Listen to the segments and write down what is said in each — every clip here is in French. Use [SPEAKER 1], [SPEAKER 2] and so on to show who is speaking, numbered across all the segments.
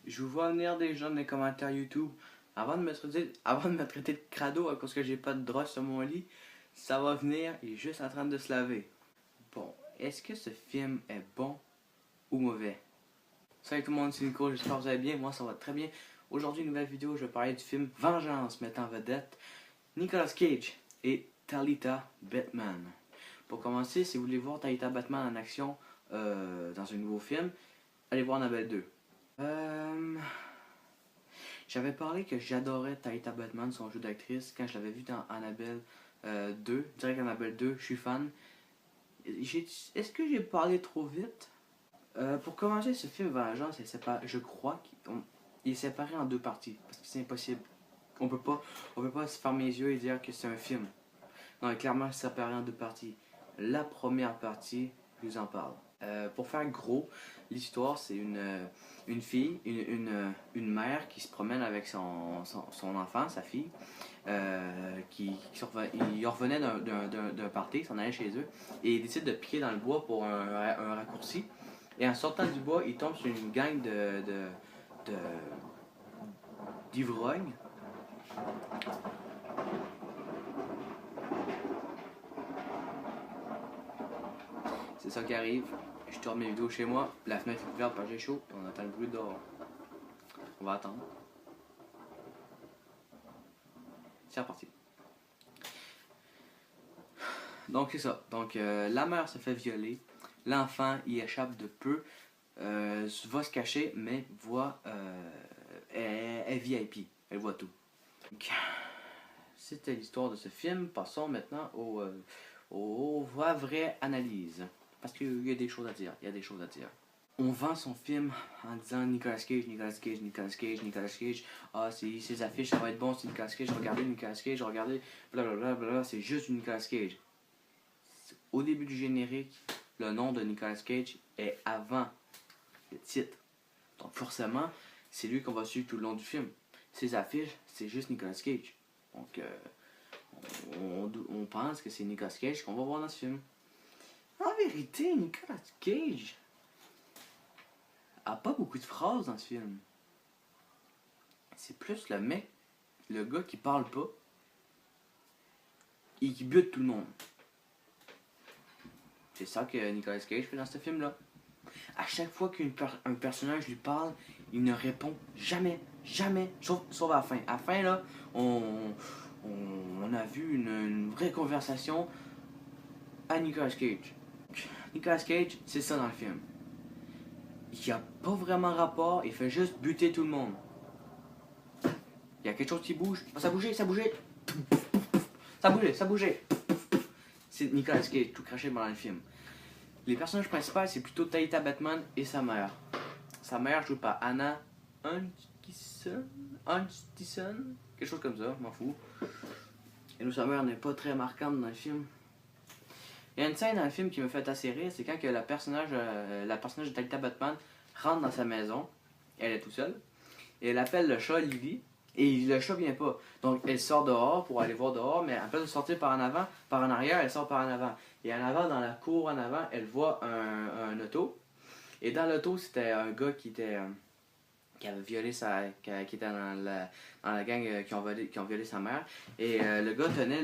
[SPEAKER 1] Je vous vois venir des gens dans les commentaires YouTube. Avant de me traiter de crado à cause que j'ai pas de drap sur mon lit, ça va venir, il est juste en train de se laver. Bon, est-ce que ce film est bon ou mauvais? Salut tout le monde, c'est Nico, j'espère que vous allez bien, moi ça va très bien. Aujourd'hui, une nouvelle vidéo, je vais parler du film Vengeance mettant en vedette Nicolas Cage et Talita Batman. Pour commencer, si vous voulez voir Talita Batman en action dans un nouveau film, allez voir Annabelle 2. J'avais parlé que j'adorais Talita Batman, son jeu d'actrice, quand je l'avais vu dans Annabelle 2, direct Annabelle 2, je suis fan. Est-ce que j'ai parlé trop vite? Pour commencer, ce film Vengeance, je crois qu'il est séparé en deux parties, parce que c'est impossible. On peut pas se fermer les yeux et dire que c'est un film. Non, clairement, c'est séparé en deux parties. La première partie, je vous en parle. Pour faire gros, l'histoire, c'est une fille, une mère qui se promène avec son enfant, sa fille, il revenait d'un party, il s'en allait chez eux, et il décide de piquer dans le bois pour un raccourci. Et en sortant du bois, il tombe sur une gang d'ivrognes. C'est ça qui arrive. Je tourne mes vidéos chez moi, la fenêtre est ouverte parce que j'ai chaud, et on entend le bruit dehors. On va attendre. C'est reparti. Donc c'est ça. Donc la mère se fait violer, l'enfant y échappe de peu, va se cacher, mais voit, est VIP, elle voit tout. C'était l'histoire de ce film. Passons maintenant aux vraies analyses. Parce qu'il y a des choses à dire, il y a des choses à dire. On vend son film en disant Nicolas Cage, Nicolas Cage, Nicolas Cage, Nicolas Cage. Ah, ses affiches, ça va être bon, c'est Nicolas Cage. Regardez Nicolas Cage, regardez, blablabla, c'est juste Nicolas Cage. Au début du générique, le nom de Nicolas Cage est avant le titre. Donc forcément, c'est lui qu'on va suivre tout le long du film. Ses affiches, c'est juste Nicolas Cage. Donc on pense que c'est Nicolas Cage qu'on va voir dans ce film. En vérité, Nicolas Cage a pas beaucoup de phrases dans ce film. C'est plus le mec, le gars qui parle pas et qui bute tout le monde. C'est ça que Nicolas Cage fait dans ce film-là. À chaque fois qu'un personnage lui parle, il ne répond jamais, jamais, sauf à la fin. À la fin, là, on a vu une vraie conversation à Nicolas Cage. Nicolas Cage, c'est ça dans le film. Il n'y a pas vraiment rapport, il fait juste buter tout le monde. Il y a quelque chose qui bouge. Oh, ça bougeait, ça bougeait. Ça bougeait, ça bougeait. C'est Nicolas Cage, tout craché pendant le film. Les personnages principaux, c'est plutôt Talita Batman et sa mère. Sa mère jouée par Anna Hutchison, quelque chose comme ça, je m'en fous. Et nous, sa mère n'est pas très marquante dans le film. Il y a une scène dans le film qui me fait assez rire, c'est quand que la personnage de Talita Batman rentre dans sa maison, elle est toute seule, et elle appelle le chat Lily, et le chat vient pas. Donc elle sort dehors pour aller voir dehors, mais à place de sortir par en arrière, elle sort par en avant. Et en avant, dans la cour en avant, elle voit un auto. Et dans l'auto, c'était un gars qui avait violé qui était dans la gang qui ont violé sa mère. Et le gars tenait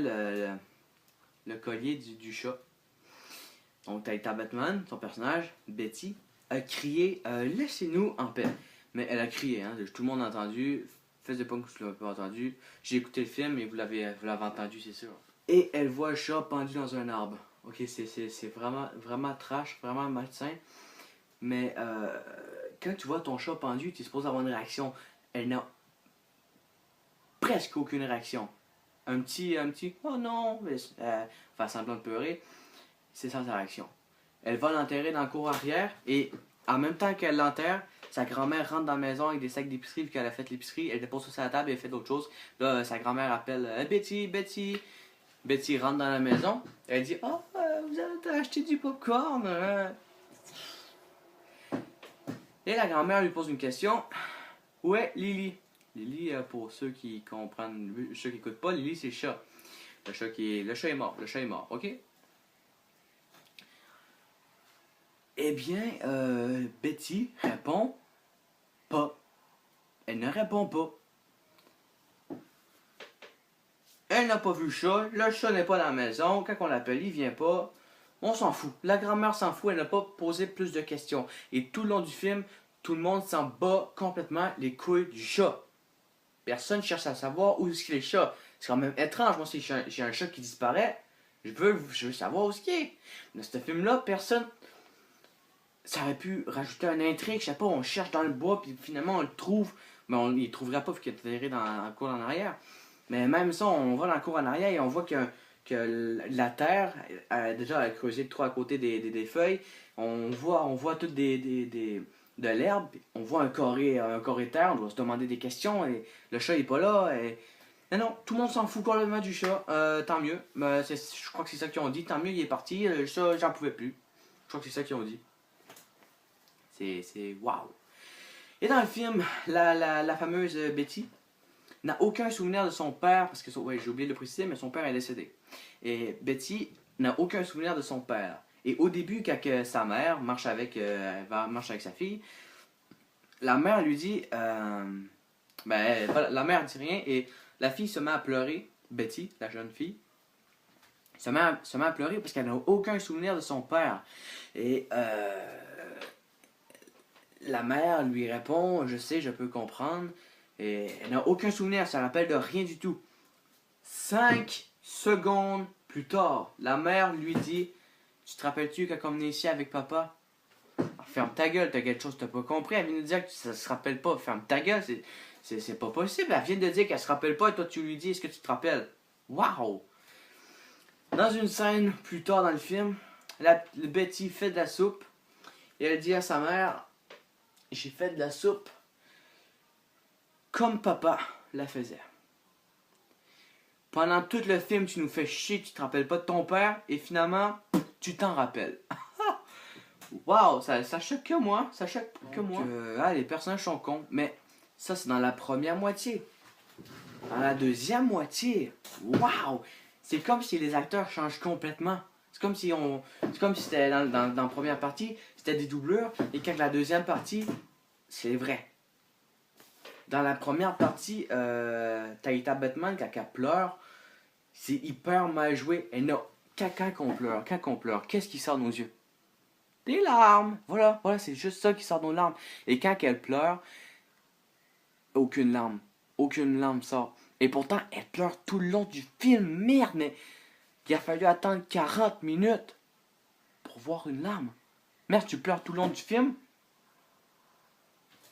[SPEAKER 1] le collier du chat. Donc Talita Batman, son personnage, Betty, a crié laissez-nous en paix. Mais elle a crié, hein, tout le monde a entendu. Faisait pas que vous l'avez pas entendu. J'ai écouté le film et vous l'avez entendu, c'est sûr. Et elle voit le chat pendu dans un arbre. Ok, c'est vraiment, vraiment trash, vraiment malsain. Mais quand tu vois ton chat pendu, tu es supposé avoir une réaction. Elle n'a presque aucune réaction. Un petit oh non, faire semblant de pleurer, c'est sans réaction. Elle va l'enterrer dans la cour arrière et en même temps qu'elle l'enterre, sa grand-mère rentre dans la maison avec des sacs d'épicerie vu qu'elle a fait l'épicerie. Elle dépose sur sa table et elle fait d'autres choses. Là, sa grand-mère appelle Betty, Betty. Betty rentre dans la maison. Elle dit oh, vous avez acheté du popcorn. Et la grand-mère lui pose une question. Où est Lily? Lily, pour ceux qui comprennent, ceux qui n'écoutent pas, Lily c'est le chat. Le chat est mort. Le chat est mort, ok? Eh bien, Betty répond pas. elle ne répond pas. Elle n'a pas vu le chat n'est pas dans la maison, quand on l'appelle, il vient pas. On s'en fout. La grand-mère s'en fout, elle n'a pas posé plus de questions. Et tout le long du film, tout le monde s'en bat complètement les couilles du chat. Personne cherche à savoir où est-ce qu'il est le chat. C'est quand même étrange. Moi, si j'ai un chat qui disparaît, je veux savoir où est-ce qu'il est. Dans ce film-là, personne. Ça aurait pu rajouter un intrigue. Je sais pas, on cherche dans le bois, puis finalement, on le trouve. Mais il ne trouverait pas, vu qu'il est atterré dans la cour en arrière. Mais même ça, on va dans la cour en arrière et on voit que la terre, déjà, elle a creusé le trou à côté des feuilles. On voit toutes de l'herbe. On voit un carré terre. On doit se demander des questions. Et le chat n'est pas là. Et... Mais non, tout le monde s'en fout complètement du chat. Tant mieux. Je crois que c'est ça qu'ils ont dit. Tant mieux, il est parti. Le chat, j'en pouvais plus. Je crois que c'est ça qu'ils ont dit. C'est waouh. Et dans le film, la fameuse Betty n'a aucun souvenir de son père, parce que ouais, j'ai oublié de le préciser, mais son père est décédé. Et Betty n'a aucun souvenir de son père. Et au début, quand sa mère marche avec sa fille, la mère lui dit, la mère dit rien et la fille se met à pleurer. Betty, la jeune fille, se met à pleurer parce qu'elle n'a aucun souvenir de son père. Et la mère lui répond, je sais, je peux comprendre. Et elle n'a aucun souvenir, ça ne rappelle de rien du tout. 5 secondes plus tard, la mère lui dit, tu te rappelles-tu quand on est ici avec papa? Ah, ferme ta gueule, t'as quelque chose que t'as pas compris. Elle vient de dire que ça se rappelle pas. Ferme ta gueule, c'est pas possible. Elle vient de dire qu'elle se rappelle pas et toi tu lui dis, est-ce que tu te rappelles? Waouh! Dans une scène plus tard dans le film, Betty fait de la soupe et elle dit à sa mère, j'ai fait de la soupe comme papa la faisait. Pendant tout le film, tu nous fais chier, tu te rappelles pas de ton père, et finalement, tu t'en rappelles. Waouh, ça choque que moi, ça choque que moi. Les personnages sont cons, mais ça c'est dans la première moitié. Dans la deuxième moitié, waouh, c'est comme si les acteurs changent complètement. C'est comme si c'était dans la première partie, c'était des doublures, et quand la deuxième partie, c'est vrai. Dans la première partie, Taïta Batman, quand elle pleure, c'est hyper mal joué. Et non, quand on pleure, qu'est-ce qui sort de nos yeux? Des larmes. Voilà, c'est juste ça qui sort de nos larmes. Et quand elle pleure, aucune larme sort. Et pourtant, elle pleure tout le long du film. Merde, mais il a fallu attendre 40 minutes pour voir une larme. Merde, tu pleures tout le long du film?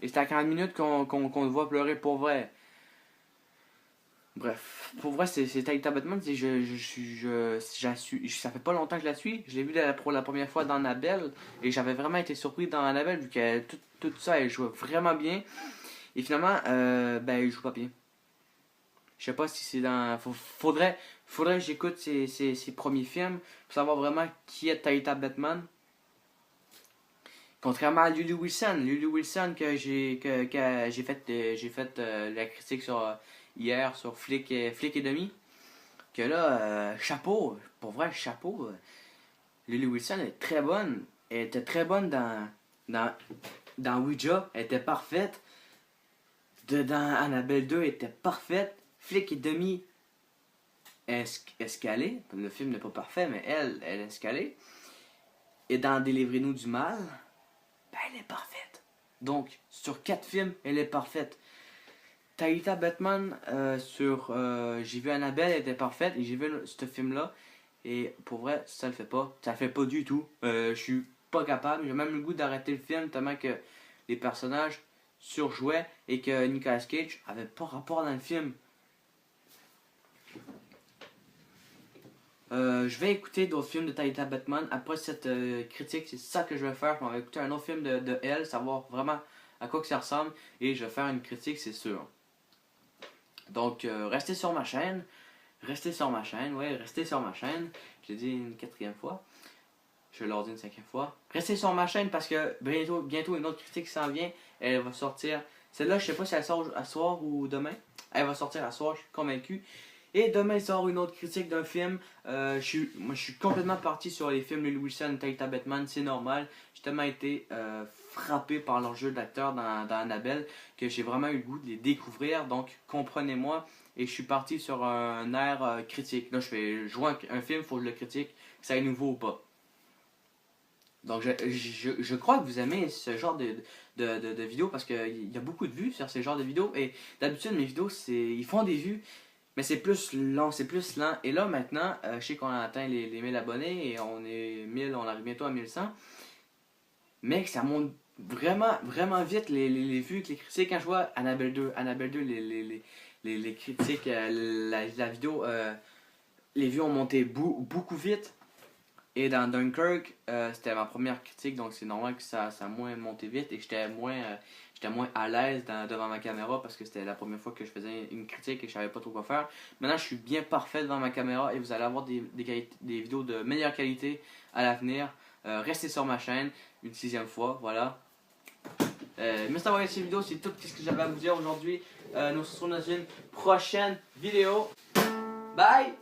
[SPEAKER 1] Et c'est à 40 minutes qu'on te voit pleurer pour vrai. Bref, pour vrai, c'est Taïta Batman. Ça fait pas longtemps que je la suis. Je l'ai vu pour la première fois dans Annabelle. Et j'avais vraiment été surpris dans Annabelle, vu que tout ça, elle jouait vraiment bien. Et finalement, elle joue pas bien. Je sais pas si c'est dans. Faudrait que j'écoute ses premiers films pour savoir vraiment qui est Taïta Batman. Contrairement à Lulu Wilson que j'ai fait la critique hier sur Flic et demi, que là chapeau, pour vrai chapeau, Lulu Wilson est très bonne, elle était très bonne dans Ouija, elle était parfaite, dans Annabelle 2 elle était parfaite, Flic et demi escalée, le film n'est pas parfait mais elle est escalée, et dans Délivrez-nous du mal, elle est parfaite. Donc, sur 4 films, elle est parfaite. Taïta Batman, j'ai vu Annabelle, elle était parfaite. Et j'ai vu ce film-là. Et pour vrai, ça le fait pas. Ça le fait pas du tout. Je suis pas capable. J'ai même le goût d'arrêter le film tellement que les personnages surjouaient et que Nicolas Cage avait pas rapport dans le film. Je vais écouter d'autres films de Taïta Batman. Après cette critique, c'est ça que je vais faire. Je vais écouter un autre film de elle, savoir vraiment à quoi que ça ressemble. Et je vais faire une critique, c'est sûr. Donc, restez sur ma chaîne. Restez sur ma chaîne. J'ai dit une 4e fois. Je vais leur dire une 5e fois. Restez sur ma chaîne parce que bientôt une autre critique s'en vient. Elle va sortir. Celle-là, je sais pas si elle sort à soir ou demain. Elle va sortir à soir, je suis convaincu. Et demain, il sort une autre critique d'un film. Je suis complètement parti sur les films Lulu Wilson, Taïta Batman, c'est normal. J'ai tellement été frappé par leur jeu d'acteur dans Annabelle que j'ai vraiment eu le goût de les découvrir. Donc, comprenez-moi. Et je suis parti sur un air critique. Là, je fais jouer un film, il faut que je le critique, que ça est nouveau ou pas. Donc, je crois que vous aimez ce genre de vidéos parce qu'il y a beaucoup de vues sur ce genre de vidéos. Et d'habitude, mes vidéos, ils font des vues, mais c'est plus long, c'est plus lent. Et là, maintenant, je sais qu'on a atteint les 1000 abonnés et on arrive bientôt à 1100. Mais ça monte vraiment, vraiment vite les vues, les critiques. Quand je vois Annabelle 2 les critiques, la vidéo, les vues ont monté beaucoup vite. Et dans Dunkirk, c'était ma première critique, donc c'est normal que ça a moins monté vite et j'étais moins à l'aise devant ma caméra parce que c'était la première fois que je faisais une critique et je savais pas trop quoi faire. Maintenant, je suis bien parfait devant ma caméra et vous allez avoir des vidéos de meilleure qualité à l'avenir. Restez sur ma chaîne une 6e fois, voilà. Merci d'avoir regardé cette vidéo, c'est tout ce que j'avais à vous dire aujourd'hui. Nous se retrouvons dans une prochaine vidéo. Bye!